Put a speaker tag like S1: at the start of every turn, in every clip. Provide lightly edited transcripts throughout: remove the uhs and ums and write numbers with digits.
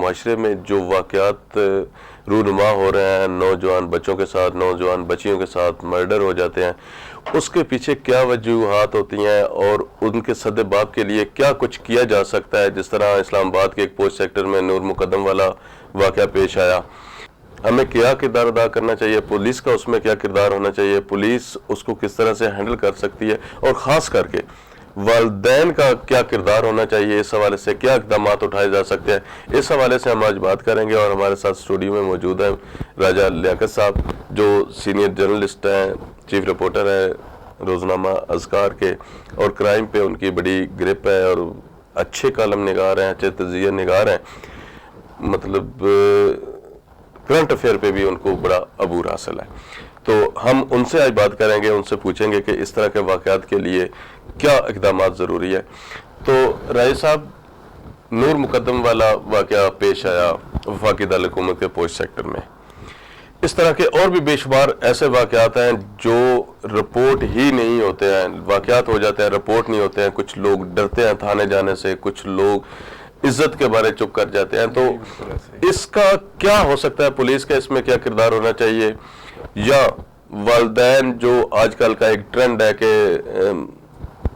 S1: معاشرے میں جو واقعات رونما ہو رہے ہیں، نوجوان بچوں کے ساتھ، نوجوان بچیوں کے ساتھ مرڈر ہو جاتے ہیں، اس کے پیچھے کیا وجوہات ہوتی ہیں اور ان کے سد باب کے لیے کیا کچھ کیا جا سکتا ہے؟ جس طرح اسلام آباد کے ایک پوسٹ سیکٹر میں نور مقدم والا واقعہ پیش آیا، ہمیں کیا کردار ادا کرنا چاہیے؟ پولیس کا اس میں کیا کردار ہونا چاہیے؟ پولیس اس کو کس طرح سے ہینڈل کر سکتی ہے؟ اور خاص کر کے والدین کا کیا کردار ہونا چاہیے؟ اس حوالے سے کیا اقدامات اٹھائے جا سکتے ہیں؟ اس حوالے سے ہم آج بات کریں گے، اور ہمارے ساتھ اسٹوڈیو میں موجود ہیں راجہ لیاقت صاحب، جو سینئر جرنلسٹ ہیں، چیف رپورٹر ہیں روزنامہ اذکار کے، اور کرائم پہ ان کی بڑی گرپ ہے، اور اچھے کالم نگار ہیں، اچھے تجزیہ نگار ہیں، مطلب کرنٹ افیئر پہ بھی ان کو بڑا عبور حاصل ہے۔ تو ہم ان سے آج بات کریں گے، ان سے پوچھیں گے کہ اس طرح کے واقعات کے لیے کیا اقدامات ضروری ہے۔ تو راجہ صاحب، نور مقدم والا واقعہ پیش آیا وفاقی دارالحکومت کے پوسٹ سیکٹر میں، اس طرح کے اور بھی بے شمار ایسے واقعات ہیں جو رپورٹ ہی نہیں ہوتے ہیں، واقعات ہو جاتے ہیں، رپورٹ نہیں ہوتے ہیں، کچھ لوگ ڈرتے ہیں تھانے جانے سے، کچھ لوگ عزت کے بارے چپ کر جاتے ہیں۔ تو اس کا کیا ہو سکتا ہے؟ پولیس کا اس میں کیا کردار ہونا چاہیے؟ یا والدین، جو آج کل کا ایک ٹرینڈ ہے کہ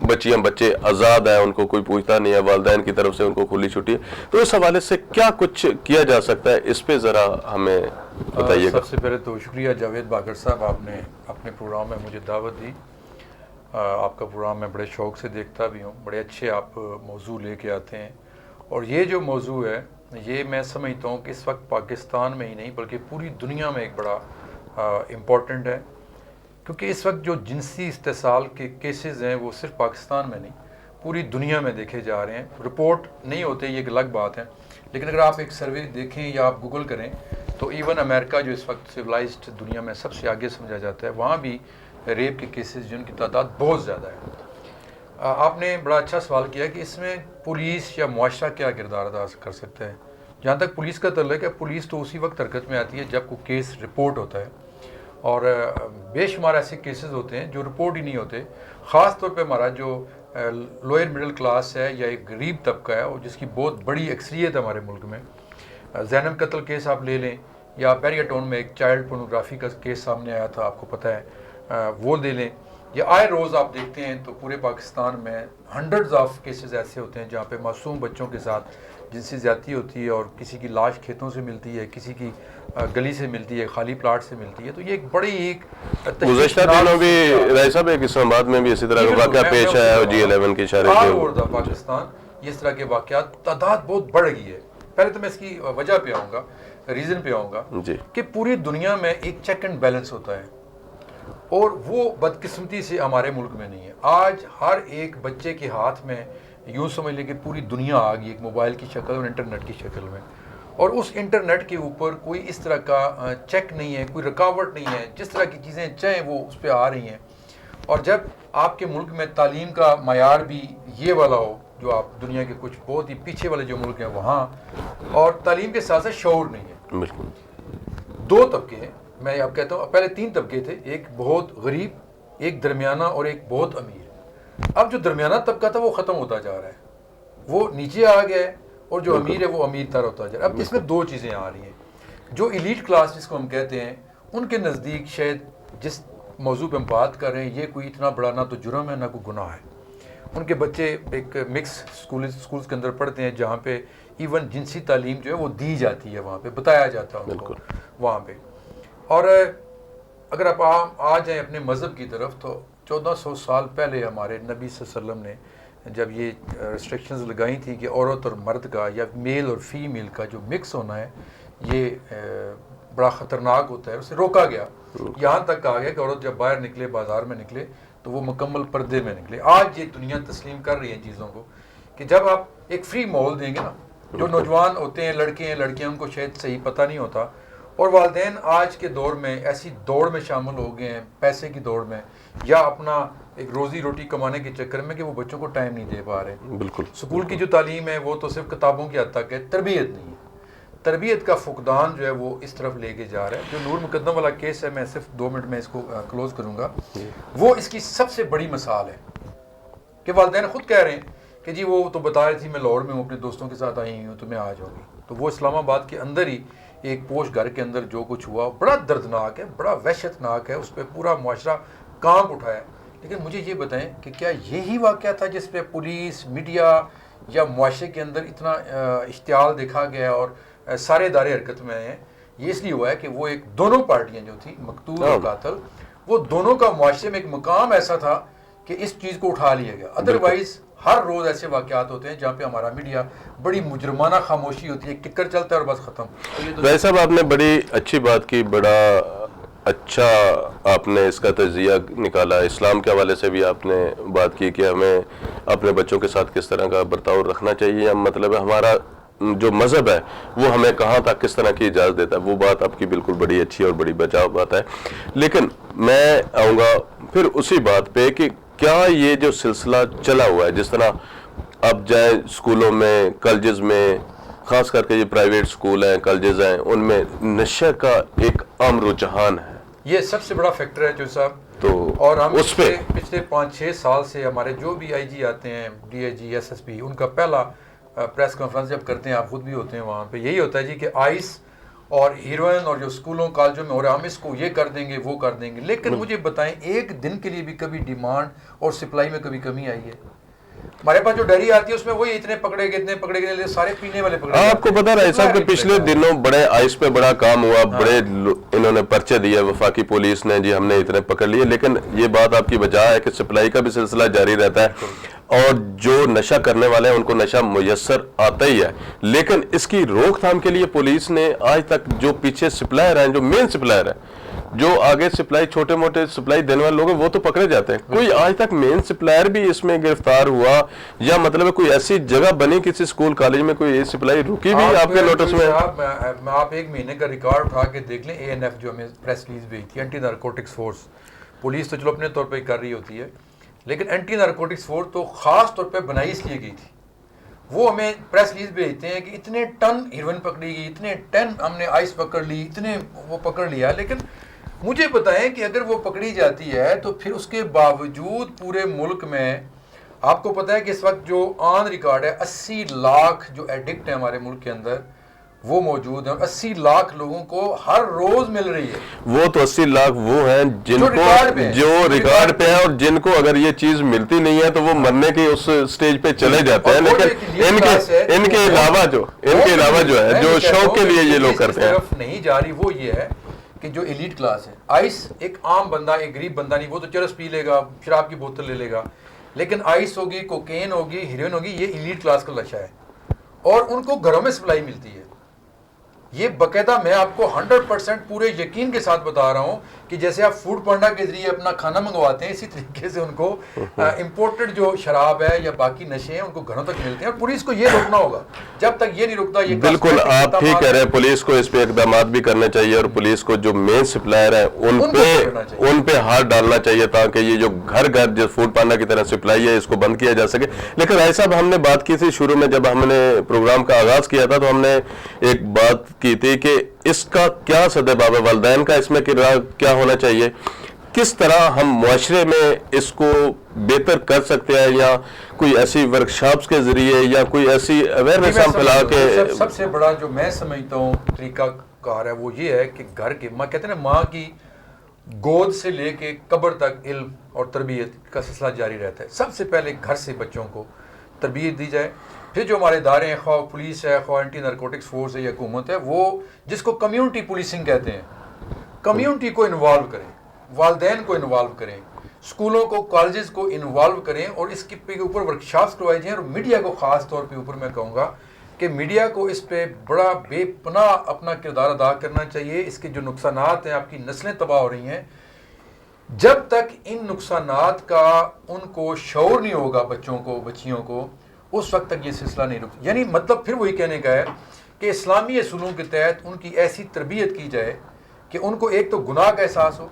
S1: بچیاں بچے آزاد ہیں، ان کو کوئی پوچھتا نہیں ہے، والدین کی طرف سے ان کو کھلی چھٹی ہے، تو اس حوالے سے کیا کچھ کیا جا سکتا ہے؟ اس پہ ذرا ہمیں بتائیے گا۔
S2: سب سے پہلے تو شکریہ جاوید باقر صاحب، آپ نے اپنے پروگرام میں مجھے دعوت دی۔ آپ کا پروگرام میں بڑے شوق سے دیکھتا بھی ہوں، بڑے اچھے آپ موضوع لے کے آتے ہیں، اور یہ جو موضوع ہے یہ میں سمجھتا ہوں کہ اس وقت پاکستان میں ہی نہیں بلکہ پوری دنیا میں ایک بڑا امپورٹنٹ ہے، کیونکہ اس وقت جو جنسی استحصال کے کیسز ہیں وہ صرف پاکستان میں نہیں پوری دنیا میں دیکھے جا رہے ہیں۔ رپورٹ نہیں ہوتے، یہ ایک الگ بات ہے، لیکن اگر آپ ایک سروے دیکھیں یا آپ گوگل کریں تو ایون امریکہ، جو اس وقت سویلائزڈ دنیا میں سب سے آگے سمجھا جاتا ہے، وہاں بھی ریپ کے کیسز جن کی تعداد بہت زیادہ ہے۔ آپ نے بڑا اچھا سوال کیا کہ اس میں پولیس یا معاشرہ کیا کردار ادا کر سکتا ہے۔ جہاں تک پولیس کا تعلق ہے، پولیس تو اسی وقت حرکت میں آتی ہے جب کوئی کیس رپورٹ ہوتا ہے، اور بے شمار ایسے کیسز ہوتے ہیں جو رپورٹ ہی نہیں ہوتے۔ خاص طور پہ ہمارا جو لوئر مڈل کلاس ہے یا ایک غریب طبقہ ہے، اور جس کی بہت بڑی اکثریت ہے ہمارے ملک میں، زینب قتل کیس آپ لے لیں، یا بیریا ٹاؤن میں ایک چائلڈ پورنوگرافی کا کیس سامنے آیا تھا، آپ کو پتہ ہے، وہ لے لیں، یا آئے روز آپ دیکھتے ہیں تو پورے پاکستان میں ہنڈریڈز آف کیسز ایسے ہوتے ہیں جہاں پہ معصوم بچوں کے ساتھ جنسی زیادتی ہوتی ہے، اور کسی کی لاش کھیتوں سے ملتی ہے، کسی کی گلی سے ملتی ہے، خالی پلاٹ سے ملتی ہے۔ تو یہ ایک بڑی ایک
S1: گزشتہ دنوں بھی رائے صاحب ایک اسلام آباد میں بھی اسی طرح کا واقعہ پیش آیا ہے، G11 کے اشارے
S2: آل اوور دا پاکستان اس طرح کے واقعات تعداد بہت بڑھ گئی ہے۔ پہلے تو میں اس کی وجہ پہ آؤں گا، ریزن پہ آؤں گا، کہ پوری دنیا میں ایک چیک اینڈ بیلنس ہوتا ہے، اور وہ بدقسمتی سے ہمارے ملک میں نہیں ہے۔ آج ہر ایک بچے کے ہاتھ میں یوں سمجھ لیں کہ پوری دنیا آ گئی، ایک موبائل کی شکل اور انٹرنیٹ کی شکل میں، اور اس انٹرنیٹ کے اوپر کوئی اس طرح کا چیک نہیں ہے، کوئی رکاوٹ نہیں ہے، جس طرح کی چیزیں چاہیں وہ اس پہ آ رہی ہیں۔ اور جب آپ کے ملک میں تعلیم کا معیار بھی یہ والا ہو، جو آپ دنیا کے کچھ بہت ہی پیچھے والے جو ملک ہیں وہاں، اور تعلیم کے ساتھ ساتھ شعور نہیں ہے۔
S1: بالکل
S2: دو طبقے ہیں، میں اب کہتا ہوں، پہلے تین طبقے تھے، ایک بہت غریب، ایک درمیانہ، اور ایک بہت امیر۔ اب جو درمیانہ طبقہ تھا وہ ختم ہوتا جا رہا ہے، وہ نیچے آ گیا ہے، اور جو امیر ہے وہ امیر تر ہوتا جا رہا ہے۔ اب اس میں دو چیزیں آ رہی ہیں۔ جو ایلیٹ کلاس جس کو ہم کہتے ہیں، ان کے نزدیک شاید جس موضوع پہ ہم بات کر رہے ہیں یہ کوئی اتنا بڑا نہ تو جرم ہے نہ کوئی گناہ ہے۔ ان کے بچے ایک مکس سکولز کے اندر پڑھتے ہیں جہاں پہ ایون جنسی تعلیم جو ہے وہ دی جاتی ہے، وہاں پہ بتایا جاتا ہے ان کو وہاں پہ۔ اور اگر آپ آ جائیں اپنے مذہب کی طرف، تو 1400 سال پہلے ہمارے نبی صلی اللہ علیہ وسلم نے جب یہ ریسٹرکشنز لگائی تھیں کہ عورت اور مرد کا یا میل اور فیمیل کا جو مکس ہونا ہے یہ بڑا خطرناک ہوتا ہے، اسے روکا گیا۔ یہاں تک کہا گیا کہ عورت جب باہر نکلے، بازار میں نکلے، تو وہ مکمل پردے میں نکلے۔ آج یہ دنیا تسلیم کر رہی ہے چیزوں کو، کہ جب آپ ایک فری ماحول دیں گے نا، جو نوجوان ہوتے ہیں، لڑکے ہیں، لڑکیاں، ان کو شاید صحیح پتہ نہیں ہوتا، اور والدین آج کے دور میں ایسی دوڑ میں شامل ہو گئے ہیں، پیسے کی دوڑ میں، یا اپنا ایک روزی روٹی کمانے کے چکر میں، کہ وہ بچوں کو ٹائم نہیں دے پا رہے۔
S1: بالکل
S2: اسکول کی جو تعلیم ہے وہ تو صرف کتابوں کی حد تک ہے، تربیت نہیں ہے۔ تربیت کا فقدان جو ہے وہ اس طرف لے کے جا رہا ہے۔ جو نور مقدم والا کیس ہے، میں صرف 2 منٹ میں اس کو کلوز کروں گا، وہ اس کی سب سے بڑی مثال ہے، کہ والدین خود کہہ رہے ہیں کہ جی وہ تو بتا رہی تھی میں لاہور میں ہوں اپنے دوستوں کے ساتھ آئی ہوں تو میں آ جاؤں گی. تو وہ اسلام آباد کے اندر ہی ایک پوش گھر کے اندر جو کچھ ہوا بڑا دردناک ہے, بڑا وحشتناک ہے, اس پہ پورا معاشرہ کانپ اٹھا ہے. لیکن مجھے یہ بتائیں کہ کیا یہی واقعہ تھا جس پہ پولیس, میڈیا یا معاشرے کے اندر اتنا اشتعال دیکھا گیا اور سارے ادارے حرکت میں آئے ہیں؟ یہ اس لیے ہوا ہے کہ وہ ایک دونوں پارٹیاں جو تھیں مقتول اور قاتل, وہ دونوں کا معاشرے میں ایک مقام ایسا تھا کہ اس چیز کو اٹھا لیا گیا. ادروائز ہر روز ایسے واقعات ہوتے ہیں جہاں پہ ہمارا میڈیا بڑی مجرمانہ خاموشی ہوتی ہے, ٹکر چلتا ہے اور بس ختم.
S1: بھائی صاحب آپ نے بڑی اچھی بات کی, بڑا اچھا آپ نے اس کا تجزیہ نکالا. اسلام کے حوالے سے بھی آپ نے بات کی کہ ہمیں اپنے بچوں کے ساتھ کس طرح کا برتاؤ رکھنا چاہیے, یا مطلب ہے ہمارا جو مذہب ہے وہ ہمیں کہاں تک کس طرح کی اجازت دیتا ہے. وہ بات آپ کی بالکل بڑی اچھی اور بڑی بچاؤ بات ہے. لیکن میں آؤں گا پھر اسی بات پہ کہ کیا یہ جو سلسلہ چلا ہوا ہے, جس طرح اب جائیں اسکولوں میں, کالجز میں, خاص کر کے یہ پرائیویٹ اسکول ہیں, کالجز ہیں, ان میں نشے کا ایک عام رجحان ہے.
S2: یہ سب سے بڑا فیکٹر ہے جو صاحب.
S1: تو
S2: اور ہم
S1: اس پہ
S2: پچھلے 5-6 سال سے ہمارے جو بھی آئی جی آتے ہیں, D I G, S S P, ان کا پہلا پریس کانفرنس جب کرتے ہیں, آپ خود بھی ہوتے ہیں وہاں پہ, یہی ہوتا ہے جی کہ آئس اور ہیروئن اور جو اسکولوں کالجوں میں ہو رہا ہے ہم اس کو یہ کر دیں گے وہ کر دیں گے. لیکن مجھے بتائیں ایک دن کے لیے بھی کبھی ڈیمانڈ اور سپلائی میں کبھی کمی آئی ہے؟ ہمارے پاس جو ڈیری آتی ہے اس میں وہی اتنے پکڑے گئے, اتنے پکڑے گئے, سارے پینے والے پکڑے گئے.
S1: آپ کو پتا رہا صاحب کہ پچھلے دنوں بڑے آئس پہ بڑا کام ہوا, بڑے انہوں نے پرچے دیے وفاقی پولیس نے, جی ہم نے اتنے پکڑ لیے. لیکن یہ بات آپ کی وجہ ہے کہ سپلائی کا بھی سلسلہ جاری رہتا ہے, اور جو نشہ کرنے والے ہیں ان کو نشہ میسر آتا ہی ہے. لیکن اس کی روک تھام کے لیے پولیس نے آج تک جو پیچھے سپلائر ہیں, جو مین سپلائر ہیں, جو آگے سپلائی چھوٹے موٹے سپلائی دینے والے لوگ ہیں, وہ تو پکڑے جاتے ہیں. کوئی آج تک مین سپلائر بھی اس میں گرفتار ہوا, یا مطلب کوئی ایسی جگہ بنی کسی اسکول کالج میں کوئی سپلائی رکی بھی آپ کے نوٹس میں؟
S2: آپ ایک مہینے کا ریکارڈ اٹھا کے دیکھ لیں. اے این ایف جو ہمیں پریس ریلیز بھیجی تھی, اینٹی نارکوٹکس فورس, پولیس تو چلو اپنے طور پہ کر رہی ہوتی ہے, لیکن اینٹی نارکوٹکس فورس تو خاص طور پہ بنائی اس لیے گئی تھی. وہ ہمیں پریس ریلیز بھیجتے ہیں کہ اتنے ٹن ہیروئن پکڑی گئی, اتنے ٹن ہم نے آئس پکڑ لی, اتنے وہ پکڑ لیا. لیکن مجھے بتائیں کہ اگر وہ پکڑی جاتی ہے تو پھر اس کے باوجود پورے ملک میں آپ کو پتہ ہے کہ اس وقت جو آن ریکارڈ ہے 80 لاکھ جو ایڈکٹ ہیں ہمارے ملک کے اندر وہ موجود ہیں. 80 لاکھ لوگوں کو ہر روز مل رہی ہے. وہ
S1: تو 80 لاکھ وہ ہیں جن کو جو ریکارڈ پہ ہیں, اور جن کو اگر یہ چیز ملتی نہیں ہے تو وہ مرنے کی اس سٹیج پہ چلے جاتے ہیں. لیکن ان کے علاوہ جو ہے جو شوق کے لیے یہ لوگ کرتے ہیں
S2: نہیں جا رہی, وہ یہ ہے کہ جو ایلیٹ کلاس ہے. آئس ایک عام بندہ, ایک غریب بندہ نہیں, وہ تو چرس پی لے گا, شراب کی بوتل لے لے گا. لیکن آئس ہوگی, کوکین ہوگی, ہیروئن ہوگی, یہ ایلیٹ کلاس کا نشہ ہے, اور ان کو گھروں میں سپلائی ملتی ہے. یہ باقاعدہ میں آپ کو 100% پورے یقین کے ساتھ بتا رہا ہوں کہ جیسے آپ فوڈ پانڈا کے ذریعے اپنا کھانا منگواتے ہیں, اسی طریقے سے ان کو امپورٹڈ جو شراب ہے یا باقی نشے ہیں ان کو گھروں تک ملتے ہیں. اور پولیس کو یہ روکنا ہوگا, جب تک یہ نہیں رکتا یہ
S1: بالکل آپ ٹھیک کہہ رہے ہیں. پولیس کو اس پہ اقدامات بھی کرنے چاہیے, اور پولیس کو جو مین سپلائر ہیں ان پہ ہاتھ ڈالنا چاہیے, تاکہ یہ جو گھر گھر جو فوڈ پانڈا کی طرح سپلائی ہے اس کو بند کیا جا سکے. لیکن ایسا ہم نے بات کی تھی شروع میں جب ہم نے پروگرام کا آغاز کیا تھا, تو ہم نے ایک بات کی تھی کہ اس کا کیا سدباب ہے, والدین کا اس میں کیا ہونا چاہیے, کس طرح ہم معاشرے میں اس کو بہتر کر سکتے ہیں, یا کوئی ایسی ورکشاپس کے ذریعے یا کوئی ایسی اویئرنیس ہم پھیلا کے.
S2: سب سے بڑا جو میں سمجھتا ہوں طریقہ کار ہے وہ یہ ہے کہ گھر کے ماں کہتے ہیں نا, ماں کی گود سے لے کے قبر تک علم اور تربیت کا سلسلہ جاری رہتا ہے. سب سے پہلے گھر سے بچوں کو تربیت دی جائے. پھر جو ہمارے ادارے ہیں, خواہ پولیس ہے, خواہ اینٹی نارکوٹکس فورس ہے یا حکومت ہے, وہ جس کو کمیونٹی پولیسنگ کہتے ہیں, کمیونٹی کو انوالو کریں, والدین کو انوالو کریں, اسکولوں کو, کالجز کو انوالو کریں, اور اس کے اوپر ورکشاپس کروائی جائیں. اور میڈیا کو خاص طور پہ اوپر میں کہوں گا کہ میڈیا کو اس پہ بڑا بے پناہ اپنا کردار ادا کرنا چاہیے. اس کے جو نقصانات ہیں, آپ کی نسلیں تباہ ہو رہی ہیں, جب تک ان نقصانات کا ان کو شعور نہیں ہوگا, بچوں کو, بچیوں کو, اس وقت تک یہ سلسلہ نہیں رکتا. یعنی مطلب پھر وہی کہنے کا ہے کہ اسلامی اصولوں کے تحت ان کی ایسی تربیت کی جائے کہ ان کو ایک تو گناہ کا احساس ہو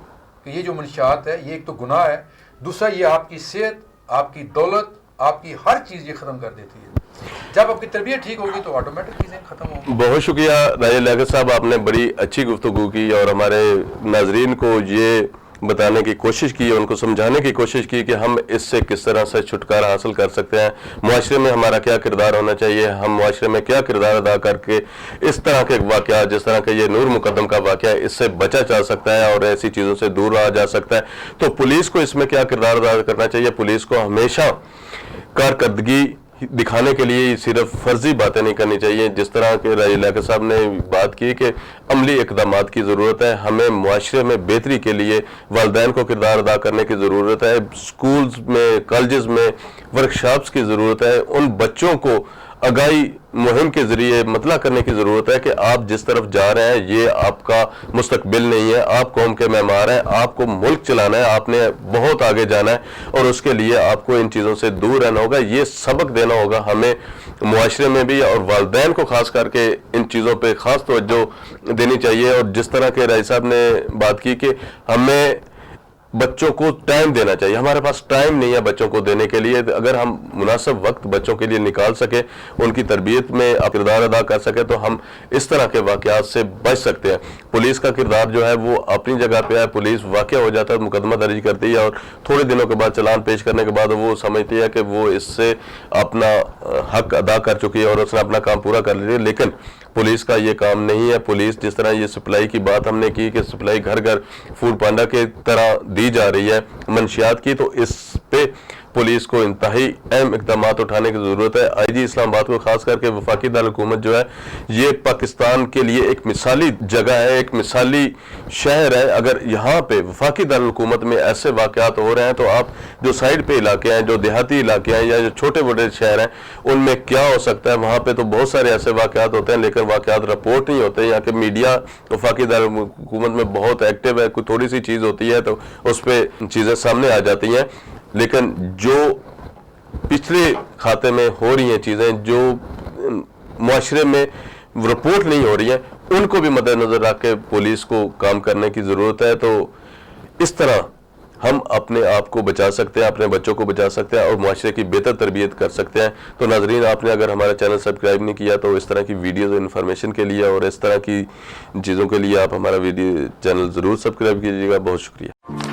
S2: کہ یہ جو منشیات ہے یہ ایک تو گناہ ہے, دوسرا یہ آپ کی صحت, آپ کی دولت, آپ کی ہر چیز یہ ختم کر دیتی ہے. جب آپ کی تربیت ٹھیک ہوگی تو آٹومیٹک چیزیں ختم ہوں گی.
S1: بہت شکریہ راجہ لیاقت صاحب, آپ نے بڑی اچھی گفتگو کی, اور ہمارے ناظرین کو یہ بتانے کی کوشش کی, ان کو سمجھانے کی کوشش کی کہ ہم اس سے کس طرح سے چھٹکارا حاصل کر سکتے ہیں, معاشرے میں ہمارا کیا کردار ہونا چاہیے, ہم معاشرے میں کیا کردار ادا کر کے اس طرح کے واقعات جس طرح کہ یہ نور مقدم کا واقعہ ہے اس سے بچا جا سکتا ہے اور ایسی چیزوں سے دور رہا جا سکتا ہے. تو پولیس کو اس میں کیا کردار ادا کرنا چاہیے؟ پولیس کو ہمیشہ کارکردگی دکھانے کے لیے صرف فرضی باتیں نہیں کرنی چاہیے. جس طرح کہ راجی لیاقت صاحب نے بات کی کہ عملی اقدامات کی ضرورت ہے, ہمیں معاشرے میں بہتری کے لیے والدین کو کردار ادا کرنے کی ضرورت ہے, سکولز میں کالجز میں ورکشاپس کی ضرورت ہے, ان بچوں کو آگاہی مہم کے ذریعے مطلع کرنے کی ضرورت ہے کہ آپ جس طرف جا رہے ہیں یہ آپ کا مستقبل نہیں ہے, آپ قوم کے معمار ہیں, آپ کو ملک چلانا ہے, آپ نے بہت آگے جانا ہے اور اس کے لیے آپ کو ان چیزوں سے دور رہنا ہوگا. یہ سبق دینا ہوگا ہمیں معاشرے میں بھی, اور والدین کو خاص کر کے ان چیزوں پہ خاص توجہ دینی چاہیے. اور جس طرح کہ رائی صاحب نے بات کی کہ ہمیں بچوں کو ٹائم دینا چاہیے, ہمارے پاس ٹائم نہیں ہے بچوں کو دینے کے لیے. اگر ہم مناسب وقت بچوں کے لیے نکال سکیں, ان کی تربیت میں کردار ادا کر سکیں تو ہم اس طرح کے واقعات سے بچ سکتے ہیں. پولیس کا کردار جو ہے وہ اپنی جگہ پہ ہے, پولیس واقعہ ہو جاتا ہے, مقدمہ درج کرتی ہے اور تھوڑے دنوں کے بعد چلان پیش کرنے کے بعد وہ سمجھتی ہے کہ وہ اس سے اپنا حق ادا کر چکی ہے اور اس نے اپنا کام پورا کر لیا. لیکن پولیس کا یہ کام نہیں ہے. پولیس جس طرح یہ سپلائی کی بات ہم نے کی کہ سپلائی گھر گھر فوڈ پانڈا کے طرح دی جا رہی ہے منشیات کی, تو اس پہ پولیس کو انتہائی اہم اقدامات اٹھانے کی ضرورت ہے. آئی جی اسلام آباد کو خاص کر کے وفاقی دارالحکومت جو ہے یہ پاکستان کے لیے ایک مثالی جگہ ہے, ایک مثالی شہر ہے. اگر یہاں پہ وفاقی دارالحکومت میں ایسے واقعات ہو رہے ہیں تو آپ جو سائڈ پہ علاقے ہیں, جو دیہاتی علاقے ہیں یا جو چھوٹے بڑے شہر ہیں, ان میں کیا ہو سکتا ہے؟ وہاں پہ تو بہت سارے ایسے واقعات ہوتے ہیں لیکن واقعات رپورٹ نہیں ہوتے. یہاں کے میڈیا وفاقی دارالحکومت میں بہت ایکٹیو ہے, کوئی تھوڑی سی چیز ہوتی ہے تو اس پہ چیزیں سامنے آ جاتی ہیں. لیکن جو پچھلے کھاتے میں ہو رہی ہیں چیزیں, جو معاشرے میں رپورٹ نہیں ہو رہی ہیں, ان کو بھی مد نظر رکھ کے پولیس کو کام کرنے کی ضرورت ہے. تو اس طرح ہم اپنے آپ کو بچا سکتے ہیں, اپنے بچوں کو بچا سکتے ہیں اور معاشرے کی بہتر تربیت کر سکتے ہیں. تو ناظرین, آپ نے اگر ہمارا چینل سبسکرائب نہیں کیا تو اس طرح کی ویڈیوز اور انفارمیشن کے لیے اور اس طرح کی چیزوں کے لیے آپ ہمارا چینل ضرور سبسکرائب کیجیے گا. بہت شکریہ.